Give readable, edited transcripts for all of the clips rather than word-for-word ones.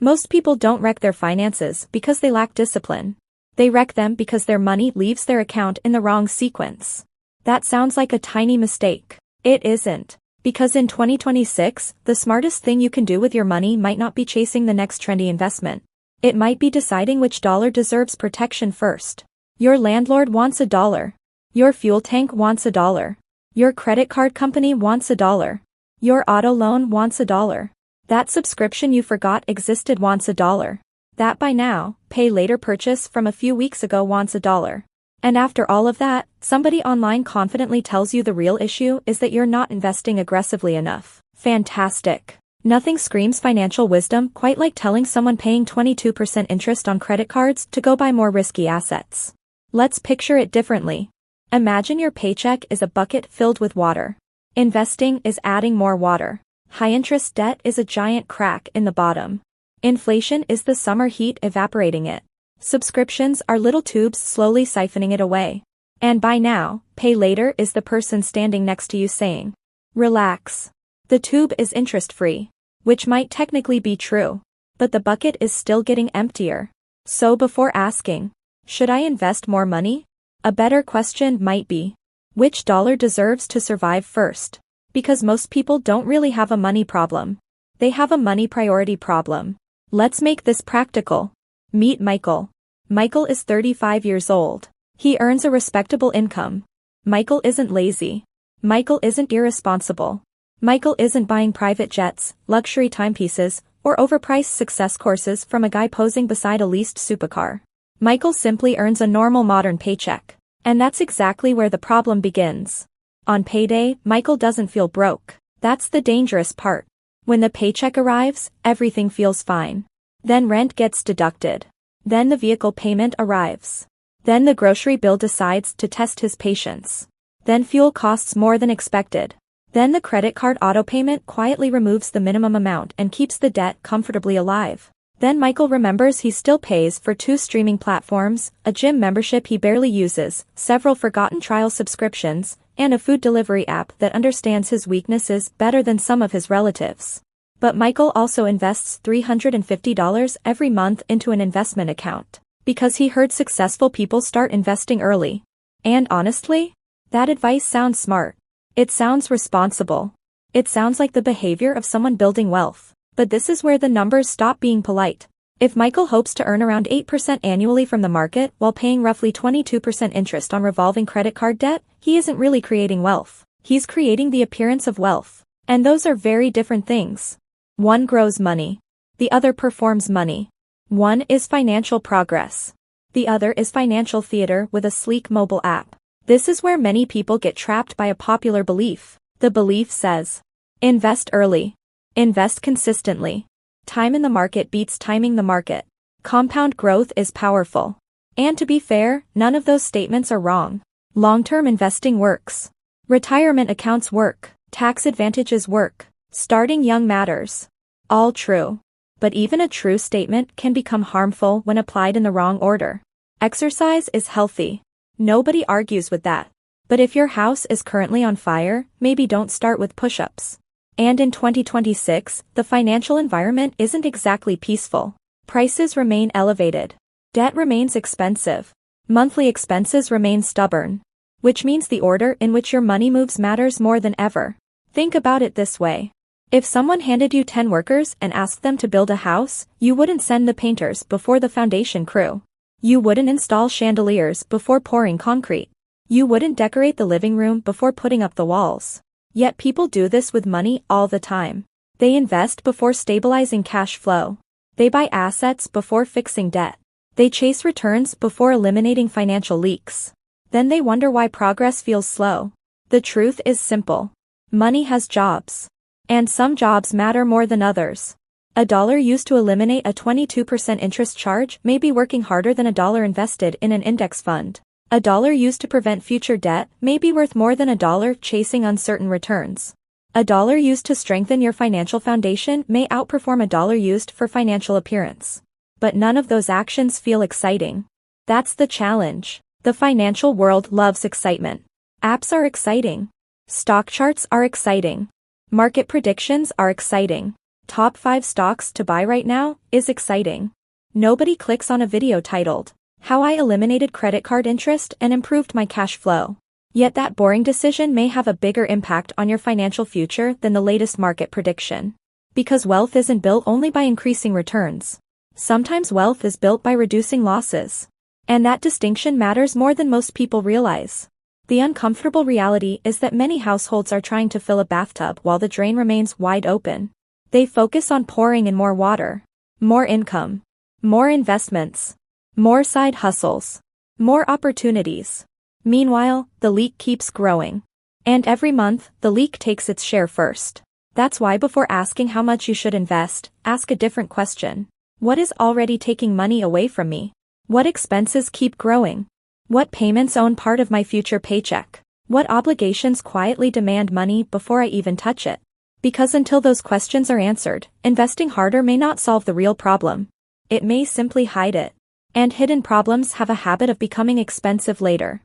Most people don't wreck their finances because they lack discipline. They wreck them because their money leaves their account in the wrong sequence. That sounds like a tiny mistake. It isn't. Because in 2026, the smartest thing you can do with your money might not be chasing the next trendy investment. It might be deciding which dollar deserves protection first. Your landlord wants $1. Your fuel tank wants $1. Your credit card company wants $1. Your auto loan wants $1. That subscription you forgot existed wants $1. That buy now, pay later purchase from a few weeks ago wants $1. And after all of that, somebody online confidently tells you the real issue is that you're not investing aggressively enough. Fantastic. Nothing screams financial wisdom quite like telling someone paying 22% interest on credit cards to go buy more risky assets. Let's picture it differently. Imagine your paycheck is a bucket filled with water. Investing is adding more water. High-interest debt is a giant crack in the bottom. Inflation is the summer heat evaporating it. Subscriptions are little tubes slowly siphoning it away. And buy now, pay later is the person standing next to you saying, relax. The tube is interest-free, which might technically be true, but the bucket is still getting emptier. So before asking, should I invest more money? A better question might be, which dollar deserves to survive first? Because most people don't really have a money problem. They have a money priority problem. Let's make this practical. Meet Michael. Michael is 35 years old. He earns a respectable income. Michael isn't lazy. Michael isn't irresponsible. Michael isn't buying private jets, luxury timepieces, or overpriced success courses from a guy posing beside a leased supercar. Michael simply earns a normal modern paycheck. And that's exactly where the problem begins. On payday, Michael doesn't feel broke. That's the dangerous part. When the paycheck arrives, everything feels fine. Then rent gets deducted. Then the vehicle payment arrives. Then the grocery bill decides to test his patience. Then fuel costs more than expected. Then the credit card auto payment quietly removes the minimum amount and keeps the debt comfortably alive. Then Michael remembers he still pays for 2 streaming platforms, a gym membership he barely uses, several forgotten trial subscriptions, and a food delivery app that understands his weaknesses better than some of his relatives. But Michael also invests $350 every month into an investment account, because he heard successful people start investing early. And honestly, that advice sounds smart. It sounds responsible. It sounds like the behavior of someone building wealth. But this is where the numbers stop being polite. If Michael hopes to earn around 8% annually from the market while paying roughly 22% interest on revolving credit card debt, he isn't really creating wealth. He's creating the appearance of wealth. And those are very different things. One grows money. The other performs money. One is financial progress. The other is financial theater with a sleek mobile app. This is where many people get trapped by a popular belief. The belief says, invest early. Invest consistently. Time in the market beats timing the market. Compound growth is powerful. And to be fair, none of those statements are wrong. Long-term investing works. Retirement accounts work. Tax advantages work. Starting young matters. All true. But even a true statement can become harmful when applied in the wrong order. Exercise is healthy. Nobody argues with that. But if your house is currently on fire, maybe don't start with push-ups. And in 2026, the financial environment isn't exactly peaceful. Prices remain elevated. Debt remains expensive. Monthly expenses remain stubborn. Which means the order in which your money moves matters more than ever. Think about it this way. If someone handed you 10 workers and asked them to build a house, you wouldn't send the painters before the foundation crew. You wouldn't install chandeliers before pouring concrete. You wouldn't decorate the living room before putting up the walls. Yet people do this with money all the time. They invest before stabilizing cash flow. They buy assets before fixing debt. They chase returns before eliminating financial leaks. Then they wonder why progress feels slow. The truth is simple. Money has jobs. And some jobs matter more than others. A dollar used to eliminate a 22% interest charge may be working harder than a dollar invested in an index fund. A dollar used to prevent future debt may be worth more than a dollar chasing uncertain returns. A dollar used to strengthen your financial foundation may outperform a dollar used for financial appearance. But none of those actions feel exciting. That's the challenge. The financial world loves excitement. Apps are exciting. Stock charts are exciting. Market predictions are exciting. Top 5 stocks to buy right now is exciting. Nobody clicks on a video titled, How I Eliminated Credit Card Interest and Improved My Cash Flow. Yet that boring decision may have a bigger impact on your financial future than the latest market prediction. Because wealth isn't built only by increasing returns. Sometimes wealth is built by reducing losses. And that distinction matters more than most people realize. The uncomfortable reality is that many households are trying to fill a bathtub while the drain remains wide open. They focus on pouring in more water, more income, more investments, more side hustles, more opportunities. Meanwhile, the leak keeps growing. And every month, the leak takes its share first. That's why before asking how much you should invest, ask a different question. What is already taking money away from me? What expenses keep growing? What payments own part of my future paycheck? What obligations quietly demand money before I even touch it? Because until those questions are answered, investing harder may not solve the real problem. It may simply hide it. And hidden problems have a habit of becoming expensive later.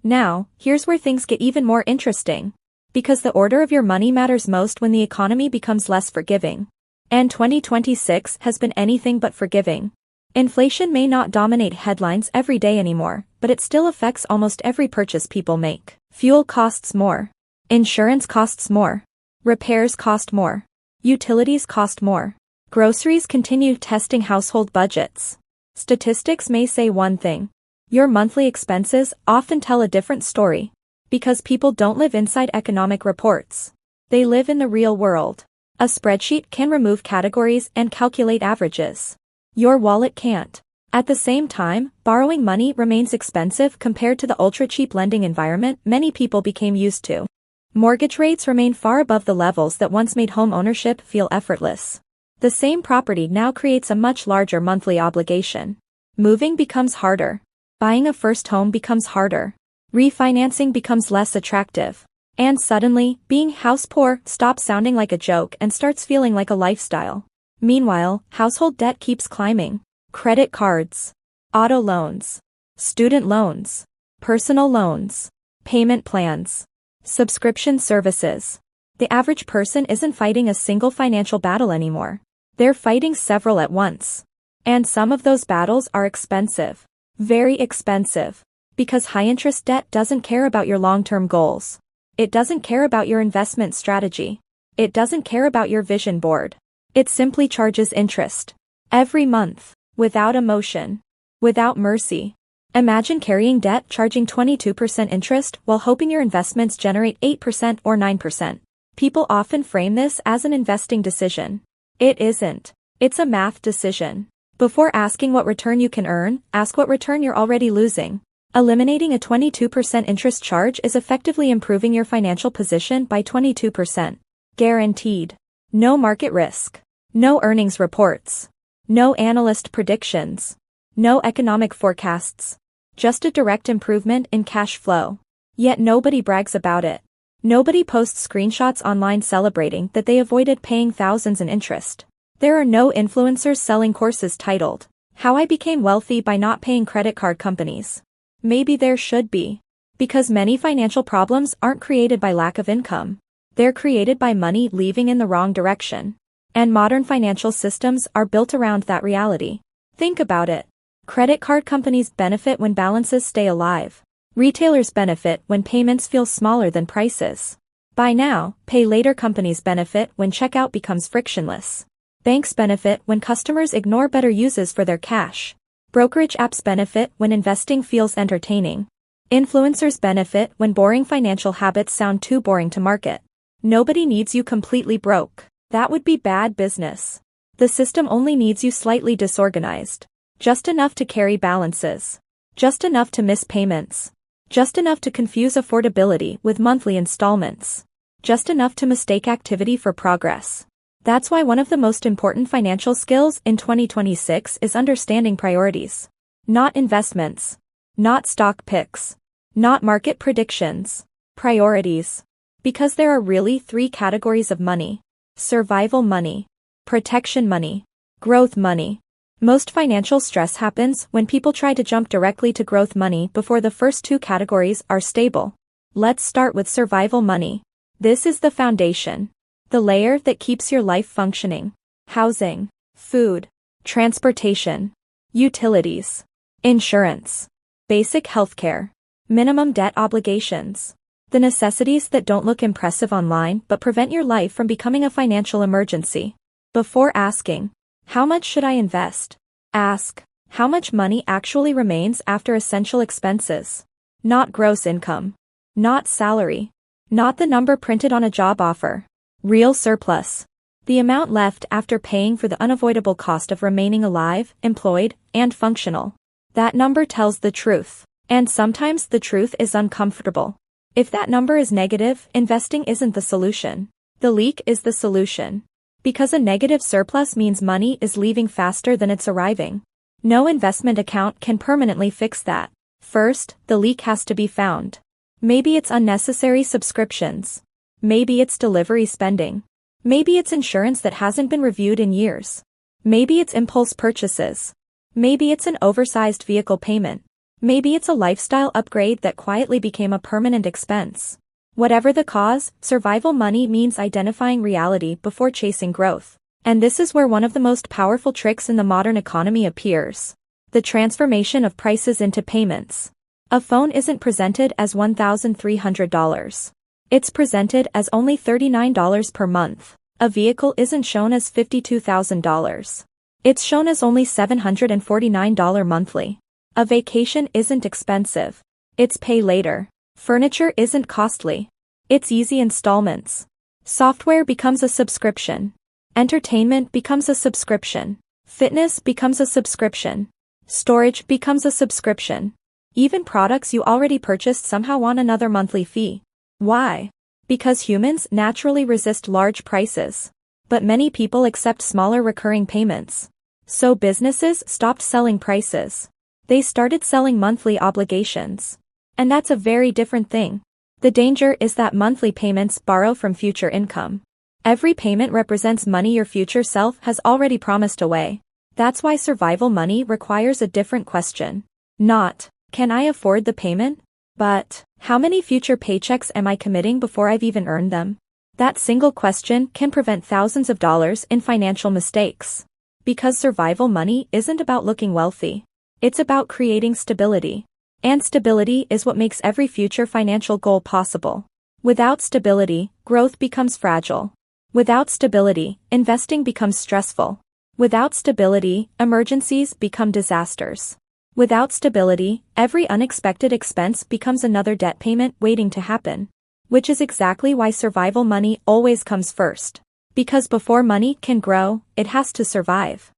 Now, here's where things get even more interesting. Because the order of your money matters most when the economy becomes less forgiving. And 2026 has been anything but forgiving. Inflation may not dominate headlines every day anymore, but it still affects almost every purchase people make. Fuel costs more. Insurance costs more. Repairs cost more. Utilities cost more. Groceries continue testing household budgets. Statistics may say one thing. Your monthly expenses often tell a different story. Because people don't live inside economic reports. They live in the real world. A spreadsheet can remove categories and calculate averages. Your wallet can't. At the same time, borrowing money remains expensive compared to the ultra-cheap lending environment many people became used to. Mortgage rates remain far above the levels that once made home ownership feel effortless. The same property now creates a much larger monthly obligation. Moving becomes harder. Buying a first home becomes harder. Refinancing becomes less attractive. And suddenly, being house poor stops sounding like a joke and starts feeling like a lifestyle. Meanwhile, household debt keeps climbing. Credit cards, auto loans, student loans, personal loans, payment plans, subscription services. The average person isn't fighting a single financial battle anymore. They're fighting several at once. And some of those battles are expensive. Very expensive. Because high-interest debt doesn't care about your long-term goals. It doesn't care about your investment strategy. It doesn't care about your vision board. It simply charges interest. Every month. Without emotion. Without mercy. Imagine carrying debt charging 22% interest while hoping your investments generate 8% or 9%. People often frame this as an investing decision. It isn't. It's a math decision. Before asking what return you can earn, ask what return you're already losing. Eliminating a 22% interest charge is effectively improving your financial position by 22%. Guaranteed. No market risk. No earnings reports. No analyst predictions. No economic forecasts. Just a direct improvement in cash flow. Yet nobody brags about it. Nobody posts screenshots online celebrating that they avoided paying thousands in interest. There are no influencers selling courses titled, How I Became Wealthy by Not Paying Credit Card Companies. Maybe there should be. Because many financial problems aren't created by lack of income. They're created by money leaving in the wrong direction. And modern financial systems are built around that reality. Think about it. Credit card companies benefit when balances stay alive. Retailers benefit when payments feel smaller than prices. Buy now, pay later companies benefit when checkout becomes frictionless. Banks benefit when customers ignore better uses for their cash. Brokerage apps benefit when investing feels entertaining. Influencers benefit when boring financial habits sound too boring to market. Nobody needs you completely broke. That would be bad business. The system only needs you slightly disorganized. Just enough to carry balances. Just enough to miss payments. Just enough to confuse affordability with monthly installments. Just enough to mistake activity for progress. That's why one of the most important financial skills in 2026 is understanding priorities. Not investments. Not stock picks. Not market predictions. Priorities. Because there are really 3 categories of money. Survival money. Protection money. Growth money. Most financial stress happens when people try to jump directly to growth money before the first 2 categories are stable. Let's start with survival money. This is the foundation. The layer that keeps your life functioning. Housing, food, transportation, utilities, insurance, basic healthcare, minimum debt obligations. The necessities that don't look impressive online but prevent your life from becoming a financial emergency. Before asking, how much should I invest? Ask, how much money actually remains after essential expenses? Not gross income. Not salary. Not the number printed on a job offer. Real surplus. The amount left after paying for the unavoidable cost of remaining alive, employed, and functional. That number tells the truth. And sometimes the truth is uncomfortable. If that number is negative, investing isn't the solution. The leak is the solution. Because a negative surplus means money is leaving faster than it's arriving. No investment account can permanently fix that. First, the leak has to be found. Maybe it's unnecessary subscriptions. Maybe it's delivery spending. Maybe it's insurance that hasn't been reviewed in years. Maybe it's impulse purchases. Maybe it's an oversized vehicle payment. Maybe it's a lifestyle upgrade that quietly became a permanent expense. Whatever the cause, survival money means identifying reality before chasing growth. And this is where one of the most powerful tricks in the modern economy appears. The transformation of prices into payments. A phone isn't presented as $1,300. It's presented as only $39 per month. A vehicle isn't shown as $52,000. It's shown as only $749 monthly. A vacation isn't expensive. It's pay later. Furniture isn't costly. It's easy installments. Software becomes a subscription. Entertainment becomes a subscription. Fitness becomes a subscription. Storage becomes a subscription. Even products you already purchased somehow want another monthly fee. Why? Because humans naturally resist large prices. But many people accept smaller recurring payments. So businesses stopped selling prices. They started selling monthly obligations. And that's a very different thing. The danger is that monthly payments borrow from future income. Every payment represents money your future self has already promised away. That's why survival money requires a different question. Not, can I afford the payment? But, how many future paychecks am I committing before I've even earned them? That single question can prevent thousands of dollars in financial mistakes. Because survival money isn't about looking wealthy. It's about creating stability. And stability is what makes every future financial goal possible. Without stability, growth becomes fragile. Without stability, investing becomes stressful. Without stability, emergencies become disasters. Without stability, every unexpected expense becomes another debt payment waiting to happen. Which is exactly why survival money always comes first. Because before money can grow, it has to survive.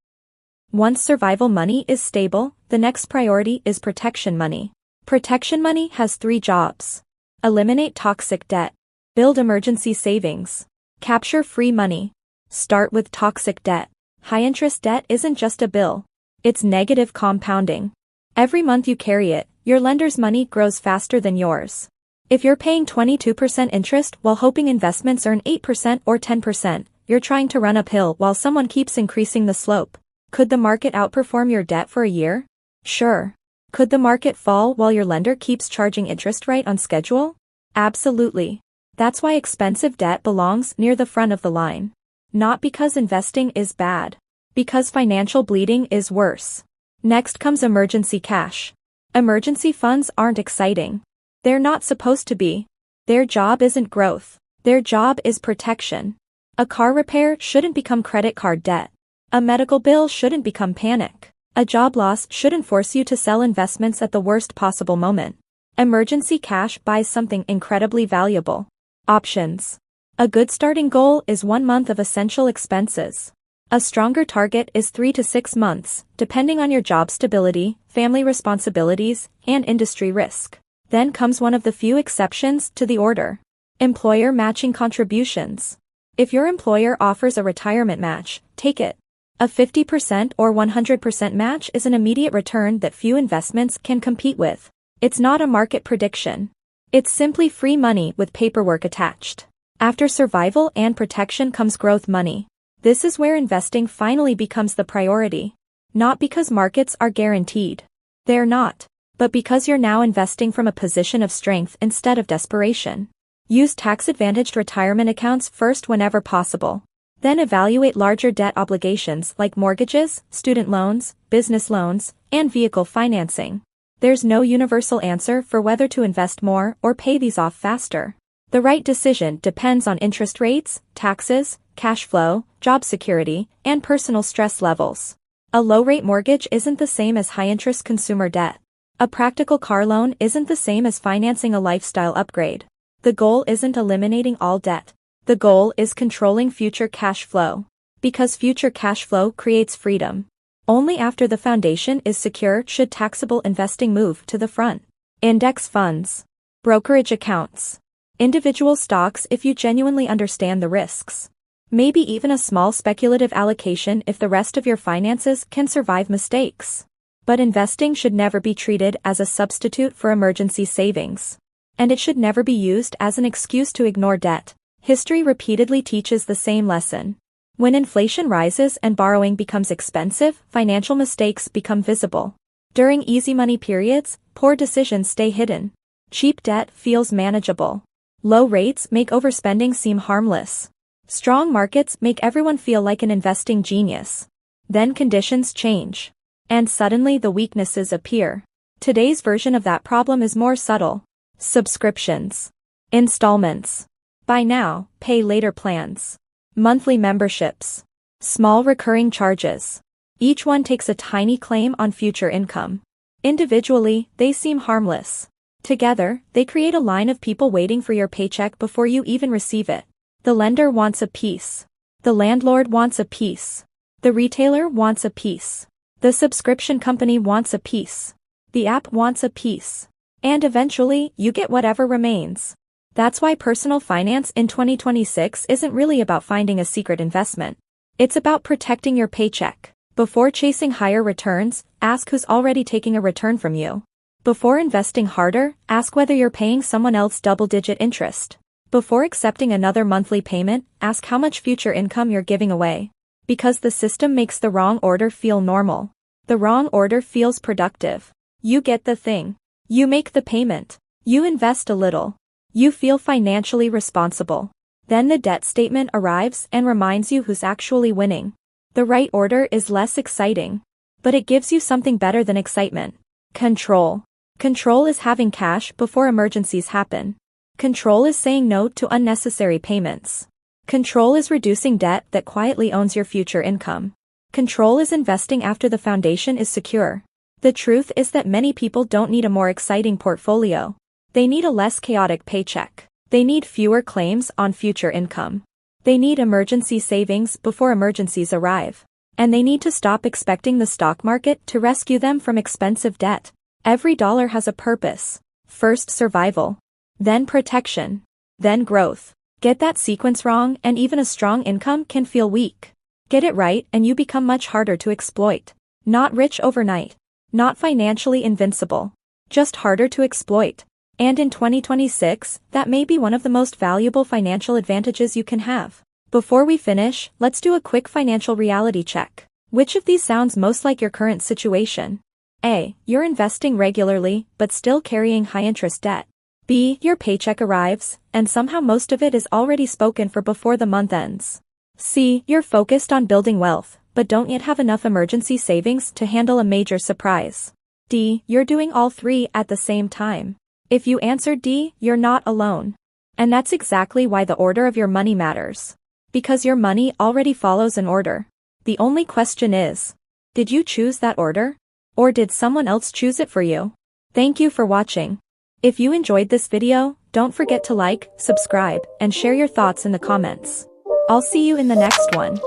Once survival money is stable, the next priority is protection money. Protection money has 3 jobs. Eliminate toxic debt. Build emergency savings. Capture free money. Start with toxic debt. High-interest debt isn't just a bill. It's negative compounding. Every month you carry it, your lender's money grows faster than yours. If you're paying 22% interest while hoping investments earn 8% or 10%, you're trying to run uphill while someone keeps increasing the slope. Could the market outperform your debt for a year? Sure. Could the market fall while your lender keeps charging interest right on schedule? Absolutely. That's why expensive debt belongs near the front of the line. Not because investing is bad. Because financial bleeding is worse. Next comes emergency cash. Emergency funds aren't exciting. They're not supposed to be. Their job isn't growth. Their job is protection. A car repair shouldn't become credit card debt. A medical bill shouldn't become panic. A job loss shouldn't force you to sell investments at the worst possible moment. Emergency cash buys something incredibly valuable. Options. A good starting goal is 1 month of essential expenses. A stronger target is 3 to 6 months, depending on your job stability, family responsibilities, and industry risk. Then comes one of the few exceptions to the order. Employer matching contributions. If your employer offers a retirement match, take it. A 50% or 100% match is an immediate return that few investments can compete with. It's not a market prediction. It's simply free money with paperwork attached. After survival and protection comes growth money. This is where investing finally becomes the priority. Not because markets are guaranteed. They're not. But because you're now investing from a position of strength instead of desperation. Use tax-advantaged retirement accounts first whenever possible. Then evaluate larger debt obligations like mortgages, student loans, business loans, and vehicle financing. There's no universal answer for whether to invest more or pay these off faster. The right decision depends on interest rates, taxes, cash flow, job security, and personal stress levels. A low-rate mortgage isn't the same as high-interest consumer debt. A practical car loan isn't the same as financing a lifestyle upgrade. The goal isn't eliminating all debt. The goal is controlling future cash flow. Because future cash flow creates freedom. Only after the foundation is secure should taxable investing move to the front. Index funds. Brokerage accounts. Individual stocks if you genuinely understand the risks. Maybe even a small speculative allocation if the rest of your finances can survive mistakes. But investing should never be treated as a substitute for emergency savings. And it should never be used as an excuse to ignore debt. History repeatedly teaches the same lesson. When inflation rises and borrowing becomes expensive, financial mistakes become visible. During easy money periods, poor decisions stay hidden. Cheap debt feels manageable. Low rates make overspending seem harmless. Strong markets make everyone feel like an investing genius. Then conditions change. And suddenly the weaknesses appear. Today's version of that problem is more subtle. Subscriptions. Installments. Buy now, pay later plans. Monthly memberships. Small recurring charges. Each one takes a tiny claim on future income. Individually, they seem harmless. Together, they create a line of people waiting for your paycheck before you even receive it. The lender wants a piece. The landlord wants a piece. The retailer wants a piece. The subscription company wants a piece. The app wants a piece. And eventually, you get whatever remains. That's why personal finance in 2026 isn't really about finding a secret investment. It's about protecting your paycheck. Before chasing higher returns, ask who's already taking a return from you. Before investing harder, ask whether you're paying someone else double-digit interest. Before accepting another monthly payment, ask how much future income you're giving away. Because the system makes the wrong order feel normal. The wrong order feels productive. You get the thing. You make the payment. You invest a little. You feel financially responsible. Then the debt statement arrives and reminds you who's actually winning. The right order is less exciting. But it gives you something better than excitement. Control. Control is having cash before emergencies happen. Control is saying no to unnecessary payments. Control is reducing debt that quietly owns your future income. Control is investing after the foundation is secure. The truth is that many people don't need a more exciting portfolio. They need a less chaotic paycheck. They need fewer claims on future income. They need emergency savings before emergencies arrive. And they need to stop expecting the stock market to rescue them from expensive debt. Every dollar has a purpose. First survival. Then protection. Then growth. Get that sequence wrong and even a strong income can feel weak. Get it right and you become much harder to exploit. Not rich overnight. Not financially invincible. Just harder to exploit. And in 2026, that may be one of the most valuable financial advantages you can have. Before we finish, let's do a quick financial reality check. Which of these sounds most like your current situation? A. You're investing regularly, but still carrying high-interest debt. B. Your paycheck arrives, and somehow most of it is already spoken for before the month ends. C. You're focused on building wealth, but don't yet have enough emergency savings to handle a major surprise. D. You're doing all three at the same time. If you answered D, you're not alone. And that's exactly why the order of your money matters. Because your money already follows an order. The only question is, did you choose that order? Or did someone else choose it for you? Thank you for watching. If you enjoyed this video, don't forget to like, subscribe, and share your thoughts in the comments. I'll see you in the next one.